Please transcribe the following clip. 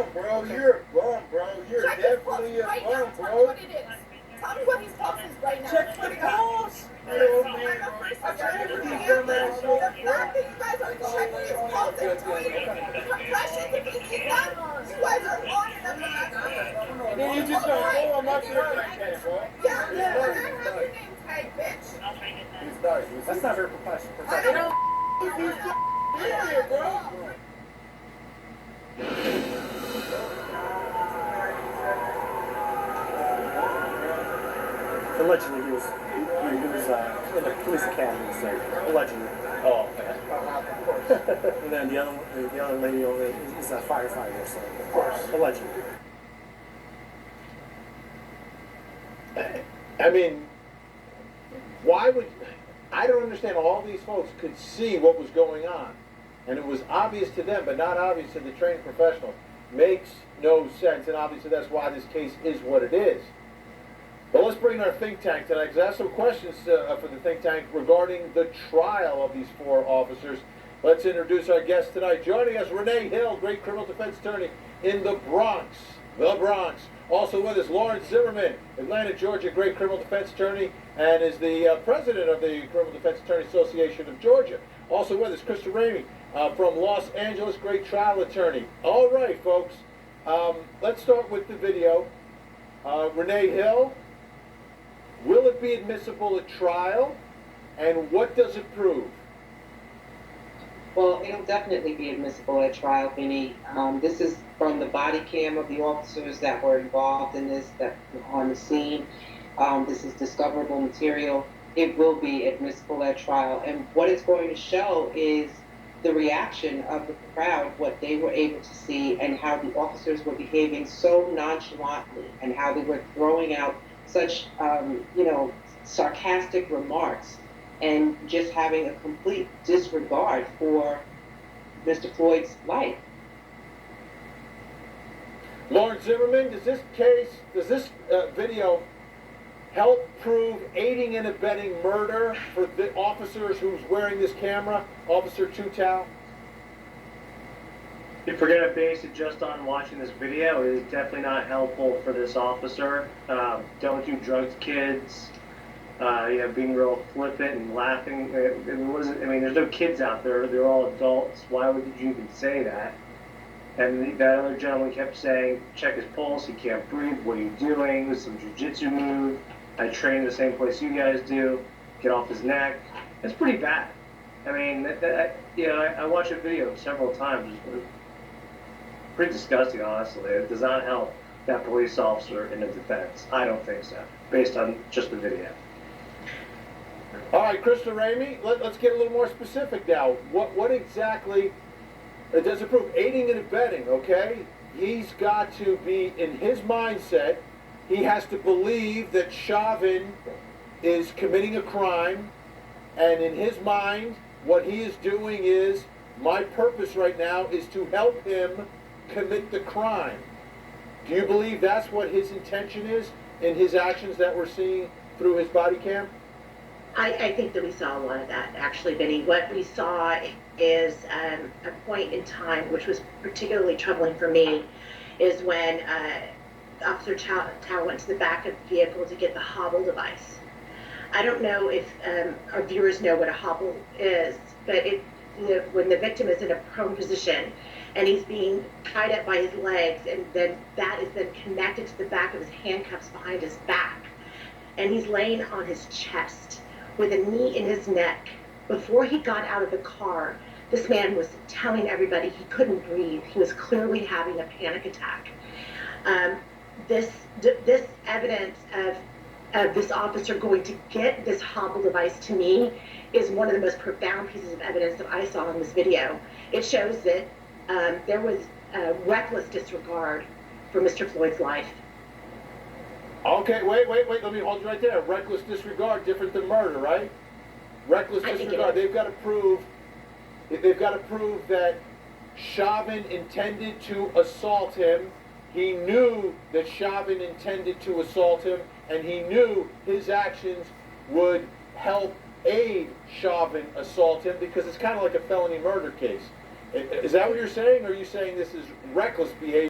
bum, bro. You're a bum, bro. You're definitely a bum, bro. What it is. Tell me what his pulse is right now. Check the pulse. Yo, man. I checked with these dumb ass The fact that you guys are checking his pulse and doing compressions, if he needs that, you guys are on another level. Then you just don't go on my feet like that, bro. Yeah, you're gonna have your name tagged, bitch. That's not very professional. I don't know. Here, bro. Allegedly, he was in the police academy, so allegedly. Oh, okay. And then the other lady over there is a firefighter, so Of course. allegedly. I mean, why would... I don't understand. All these folks could see what was going on. And it was obvious to them, but not obvious to the trained professional. Makes no sense, and obviously that's why this case is what it is. But let's bring our think tank tonight, because I have some questions for the think tank regarding the trial of these 4 officers. Let's introduce our guest tonight. Joining us, Renee Hill, great criminal defense attorney in the Bronx. The Bronx. Also with us, Lawrence Zimmerman, Atlanta, Georgia, great criminal defense attorney, and is the president of the Criminal Defense Attorney Association of Georgia. Also with us, Krista Ramey from Los Angeles, great trial attorney. All right, folks, let's start with the video. Renee Hill, will it be admissible at trial, and what does it prove? Well, it'll definitely be admissible at trial, Vinny. This is from the body cam of the officers that were involved in this, that were on the scene. This is discoverable material. It will be admissible at trial. And what it's going to show is the reaction of the crowd, what they were able to see, and how the officers were behaving so nonchalantly, and how they were throwing out such, sarcastic remarks, and just having a complete disregard for Mr. Floyd's life. Lawrence Zimmerman, does this video help prove aiding and abetting murder for the officers who's wearing this camera, Officer Tutal? If we're going to base it just on watching this video, it is definitely not helpful for this officer. Don't do drugs, kids. Being real flippant and laughing. There's no kids out there. They're all adults. Why would you even say that? And that other gentleman kept saying, check his pulse, he can't breathe, what are you doing? Some jiu-jitsu move. I train the same place you guys do. Get off his neck. It's pretty bad. I watched the video several times. It's pretty disgusting, honestly. It does not help that police officer in the defense. I don't think so, based on just the video. All right, Krista Ramey, let's get a little more specific now. What exactly does it prove? Aiding and abetting, okay? He's got to be, in his mindset, he has to believe that Chauvin is committing a crime, and in his mind, what he is doing is, my purpose right now is to help him commit the crime. Do you believe that's what his intention is in his actions that we're seeing through his body cam? I think that we saw a lot of that, actually, Vinny. What we saw is a point in time, which was particularly troubling for me, is when Officer Tao went to the back of the vehicle to get the hobble device. I don't know if our viewers know what a hobble is, but when the victim is in a prone position and he's being tied up by his legs, and then that is then connected to the back of his handcuffs behind his back, and he's laying on his chest with a knee in his neck. Before he got out of the car, this man was telling everybody he couldn't breathe. He was clearly having a panic attack. This evidence of this officer going to get this hobble device, to me, is one of the most profound pieces of evidence that I saw in this video. It shows that there was reckless disregard for Mr. Floyd's life. Okay, wait, let me hold you right there. Reckless disregard, different than murder, right? Reckless disregard. They've got to prove that Chauvin intended to assault him. He knew that Chauvin intended to assault him, and he knew his actions would help aid Chauvin assault him, because it's kind of like a felony murder case. Is that what you're saying, or are you saying this is reckless behavior?